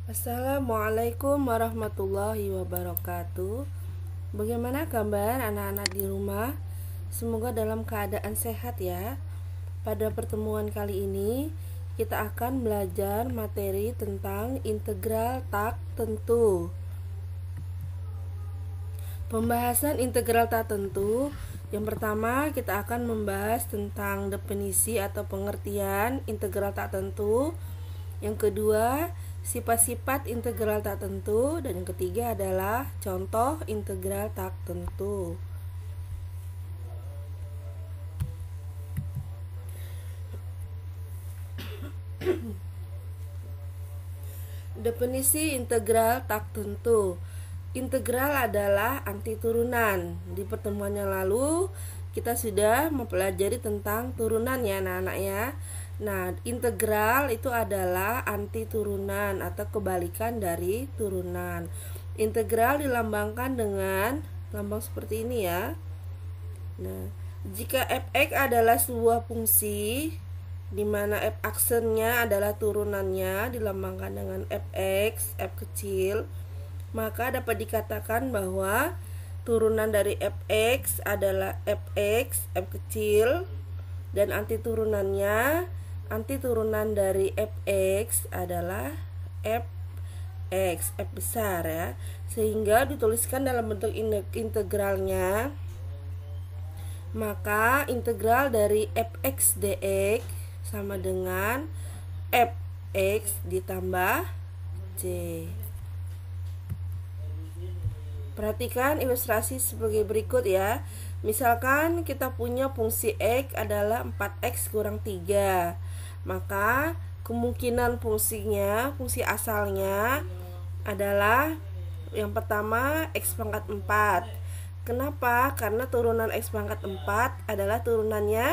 Assalamualaikum warahmatullahi wabarakatuh. Bagaimana kabar anak-anak di rumah? Semoga dalam keadaan sehat ya. Pada pertemuan kali ini kita akan belajar materi tentang integral tak tentu. Pembahasan integral tak tentu. Yang pertama kita akan membahas tentang definisi atau pengertian integral tak tentu. Yang kedua, sifat-sifat integral tak tentu, dan yang ketiga adalah contoh integral tak tentu. Definisi integral tak tentu. Integral adalah anti turunan. Di pertemuan yang lalu kita sudah mempelajari tentang turunan ya anak-anak ya. Nah, integral itu adalah anti turunan atau kebalikan dari turunan. Integral dilambangkan dengan lambang seperti ini ya. Nah, jika f(x) adalah sebuah fungsi di mana f aksennya adalah turunannya dilambangkan dengan f(x), f kecil, maka dapat dikatakan bahwa turunan dari f(x) adalah f(x), f kecil, dan anti turunan dari f(x) adalah f(x), f besar ya. Sehingga dituliskan dalam bentuk integralnya, maka integral dari f(x) dx sama dengan f(x) ditambah c. Perhatikan ilustrasi sebagai berikut ya. Misalkan kita punya fungsi x adalah 4x kurang 3. Maka kemungkinan fungsi asalnya adalah yang pertama x pangkat 4. Kenapa? Karena turunan x pangkat 4 adalah turunannya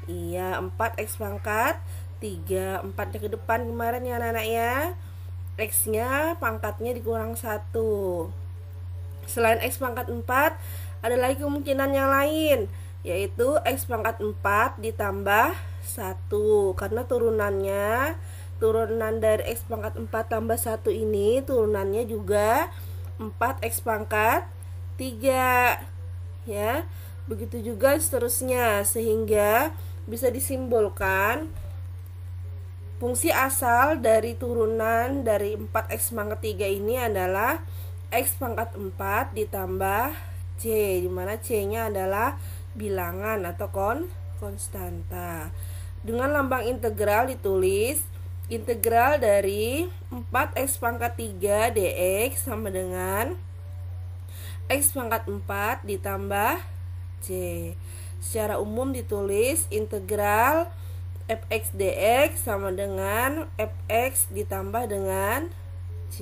4x pangkat 3. 4-nya ke depan kemarin ya anak-anak ya. X-nya pangkatnya dikurang 1. Selain x pangkat 4, ada lagi kemungkinan yang lain, yaitu x pangkat 4 ditambah 1. Karena turunan dari x pangkat 4 tambah 1 ini turunannya juga 4x pangkat 3 ya. Begitu juga seterusnya, sehingga bisa disimbolkan fungsi asal dari turunan dari 4x pangkat 3 ini adalah x pangkat 4 ditambah c, dimana c-nya adalah bilangan atau konstanta. Dengan lambang integral ditulis integral dari 4x pangkat 3 dx sama dengan x pangkat 4 ditambah c. Secara umum ditulis integral fx dx sama dengan fx ditambah dengan c.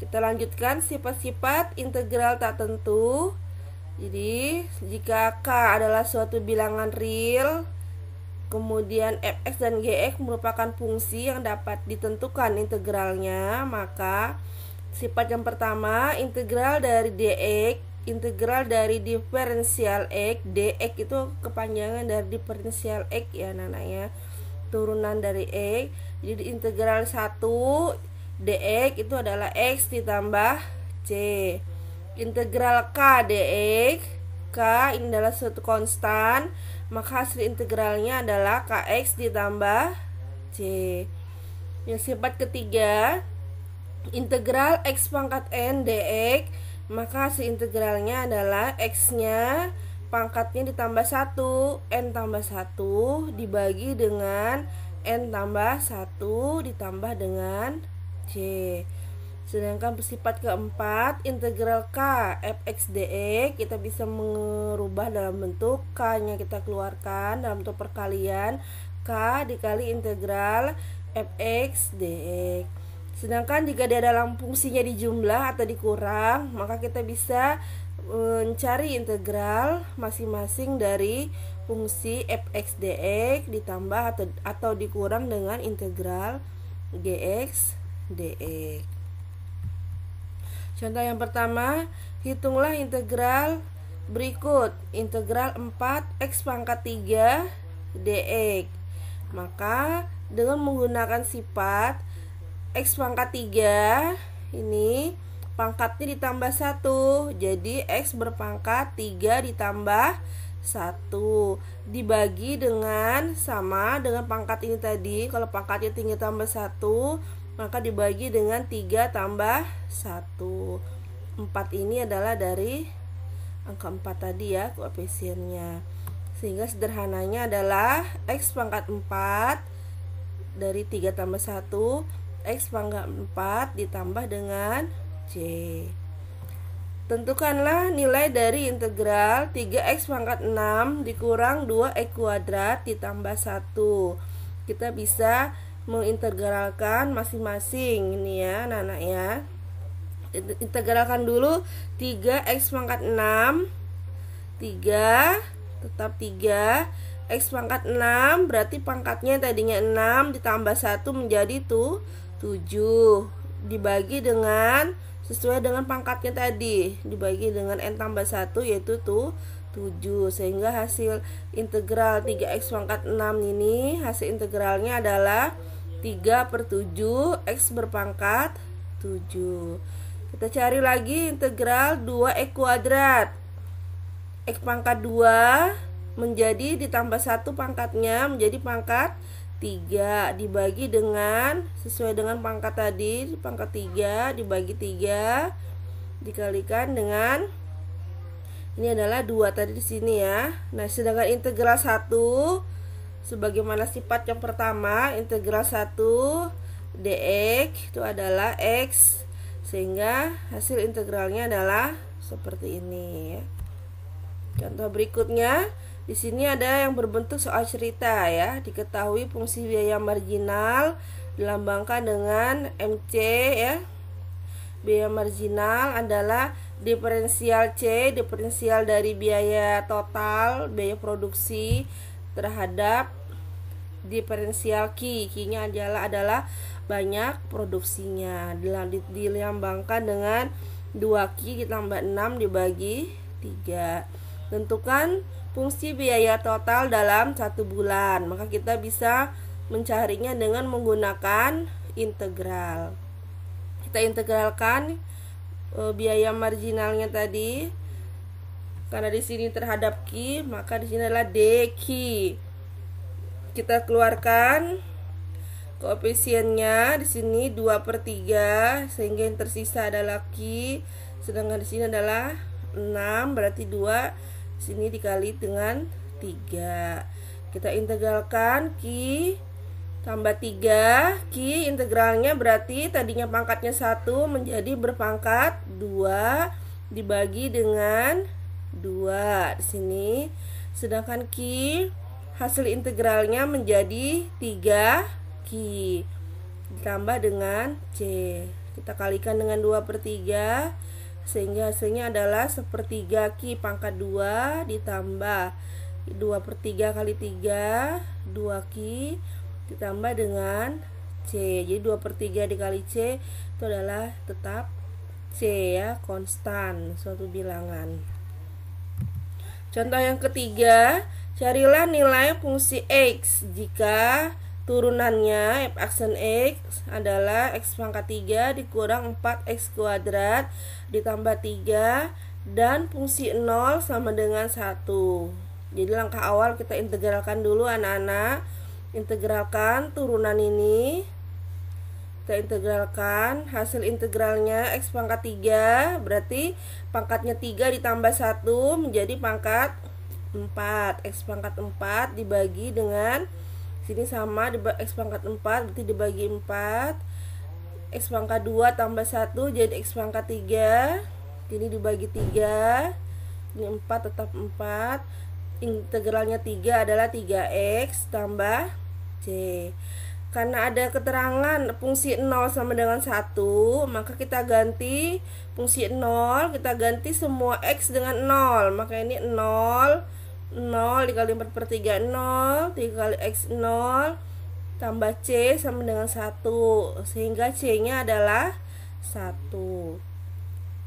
Kita lanjutkan sifat-sifat integral tak tentu. Jadi, jika k adalah suatu bilangan real, kemudian fx dan gx merupakan fungsi yang dapat ditentukan integralnya, maka sifat yang pertama, integral dari dx, integral dari diferensial x, dx itu kepanjangan dari diferensial x ya anak-anak ya, turunan dari x. Jadi integral 1 dx itu adalah x ditambah c. Integral k dx, k ini adalah suatu konstan, maka hasil integralnya adalah kx ditambah c. Yang sifat ketiga, integral x pangkat n dx, maka hasil integralnya adalah x-nya pangkatnya ditambah 1, n tambah 1 dibagi dengan n tambah 1 ditambah dengan c. Sedangkan sifat keempat, integral k fx dx, kita bisa merubah dalam bentuk k-nya kita keluarkan dalam bentuk perkalian, k dikali integral fx dx. Sedangkan jika dia dalam fungsinya dijumlah atau dikurang, maka kita bisa mencari integral masing-masing dari fungsi fx dx ditambah atau dikurang dengan integral gx dx. Contoh yang pertama, hitunglah integral berikut. Integral 4x pangkat 3 dx. Maka dengan menggunakan sifat X pangkat 3, ini pangkatnya ditambah 1. Jadi X berpangkat 3 ditambah 1 dibagi dengan sama dengan pangkat ini tadi. Kalau pangkatnya 3 tambah 1, maka dibagi dengan 3 tambah 1. 4 ini adalah dari angka 4 tadi ya, koefisiennya. Sehingga sederhananya adalah X pangkat 4 dari 3 tambah 1, X pangkat 4 ditambah dengan C. Tentukanlah nilai dari integral 3x pangkat 6 dikurang 2x kuadrat ditambah 1. Kita bisa mengintegralkan masing-masing ini ya anak-anak ya. Integralkan dulu 3x pangkat 6, 3 tetap 3, x pangkat 6 berarti pangkatnya tadinya 6 ditambah 1 menjadi 7 dibagi dengan sesuai dengan pangkatnya tadi, dibagi dengan n tambah 1 yaitu 7, sehingga hasil integral 3x pangkat 6 ini hasil integralnya adalah 3/7 x berpangkat 7. Kita cari lagi integral 2x kuadrat. X pangkat 2 menjadi ditambah 1 pangkatnya menjadi pangkat 3 dibagi dengan sesuai dengan pangkat tadi, pangkat 3 dibagi 3 dikalikan dengan ini adalah 2 tadi di sini ya. Nah, sedangkan integral 1 sebagaimana sifat yang pertama, integral 1 dx itu adalah x, sehingga hasil integralnya adalah seperti ini ya. Contoh berikutnya, di sini ada yang berbentuk soal cerita ya. Diketahui fungsi biaya marginal dilambangkan dengan MC ya. Biaya marginal adalah diferensial C, diferensial dari biaya total, biaya produksi terhadap diferensial Q. Q-nya adalah banyak produksinya. Dilambangkan dengan 2Q ditambah 6 dibagi 3. Tentukan fungsi biaya total dalam 1 bulan. Maka kita bisa mencarinya dengan menggunakan integral. Kita integralkan biaya marginalnya tadi. Karena di sini terhadap Q, maka di sini adalah dQ. Kita keluarkan koefisiennya di sini 2/3, sehingga yang tersisa adalah Q. Sedangkan di sini adalah 6, berarti 2 sini dikali dengan 3. Kita integralkan Q tambah 3. Q integralnya berarti tadinya pangkatnya 1 menjadi berpangkat 2 dibagi dengan 2 di sini. Sedangkan Q hasil integralnya menjadi 3Q ditambah dengan C. Kita kalikan dengan 2/3, sehingga hasilnya adalah 1/3 Q pangkat 2 ditambah 2/3 kali 3, 2Q ditambah dengan C. Jadi 2/3 dikali C itu adalah tetap C ya, konstan, suatu bilangan. Contoh yang ketiga, carilah nilai fungsi X jika turunannya f aksen X adalah X pangkat 3 dikurang 4x kuadrat ditambah 3 dan fungsi 0 sama dengan 1. Jadi langkah awal kita integralkan dulu anak-anak. Integralkan turunan ini. Kita integralkan, hasil integralnya X pangkat 3 berarti pangkatnya 3 ditambah 1 menjadi pangkat 4. X pangkat 4 dibagi dengan sini sama X pangkat 4 berarti dibagi 4. X pangkat 2 tambah 1 jadi X pangkat 3. Ini dibagi 3. Ini 4 tetap 4. Integralnya 3 adalah 3x tambah C. Karena ada keterangan fungsi 0 sama dengan 1, maka kita ganti fungsi 0, kita ganti semua x dengan 0. Maka ini 0 dikali 4/3 0, 3 kali x 0 tambah C sama dengan 1, sehingga C nya adalah 1.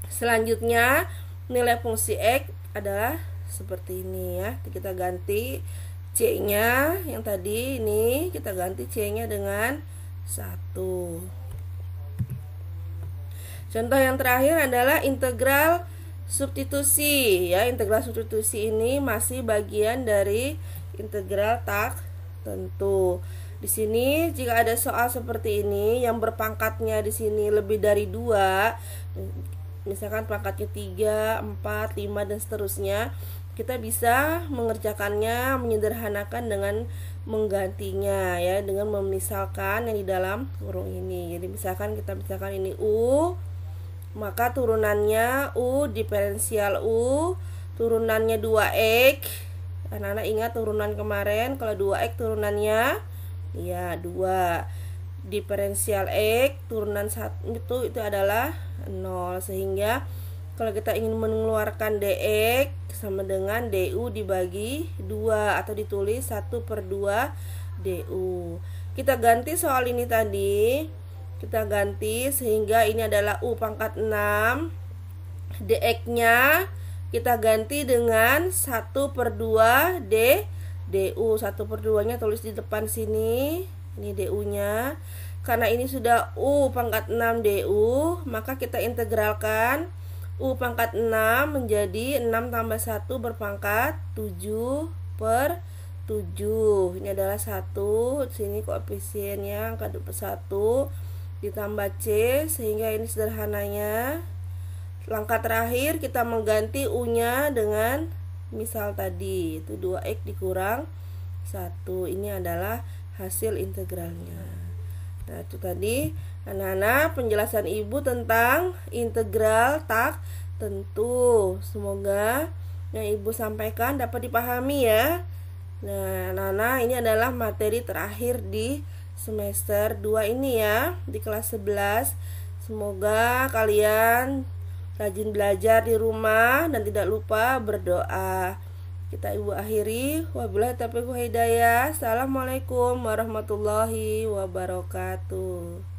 Selanjutnya nilai fungsi X adalah seperti ini ya. Kita ganti C-nya yang tadi ini kita ganti C-nya dengan 1. Contoh yang terakhir adalah integral substitusi ya. Integral substitusi ini masih bagian dari integral tak tentu. Di sini jika ada soal seperti ini yang berpangkatnya di sini lebih dari 2, misalkan pangkatnya 3, 4, 5 dan seterusnya, kita bisa mengerjakannya, menyederhanakan dengan menggantinya ya, dengan memisalkan yang di dalam kurung ini. Jadi misalkan ini U, maka turunannya U diferensial U, turunannya 2x. Anak-anak ingat turunan kemarin, kalau 2x turunannya ya 2. Diferensial x turunan 1 itu adalah 0, sehingga kalau kita ingin mengeluarkan dx sama dengan du dibagi 2 atau ditulis 1/2 du. Kita ganti soal ini tadi, kita ganti sehingga ini adalah u pangkat 6, dx nya kita ganti dengan 1/2 du. 1/2 nya tulis di depan sini, ini du nya. Karena ini sudah u pangkat 6 du, maka kita integralkan u pangkat 6 menjadi 6 tambah 1 berpangkat 7/7. Ini adalah 1, sini koefisiennya angka 1 ditambah c, sehingga ini sederhananya. Langkah terakhir kita mengganti u nya dengan misal tadi itu 2x dikurang 1. Ini adalah hasil integralnya. Nah, itu tadi anak-anak penjelasan ibu tentang integral tak tentu. Semoga yang ibu sampaikan dapat dipahami ya. Nah, anak-anak, ini adalah materi terakhir di semester 2 ini ya, di kelas 11. Semoga kalian rajin belajar di rumah dan tidak lupa berdoa. Kita ibu akhiri, wabillahi taufiq wal hidayah. Assalamualaikum warahmatullahi wabarakatuh.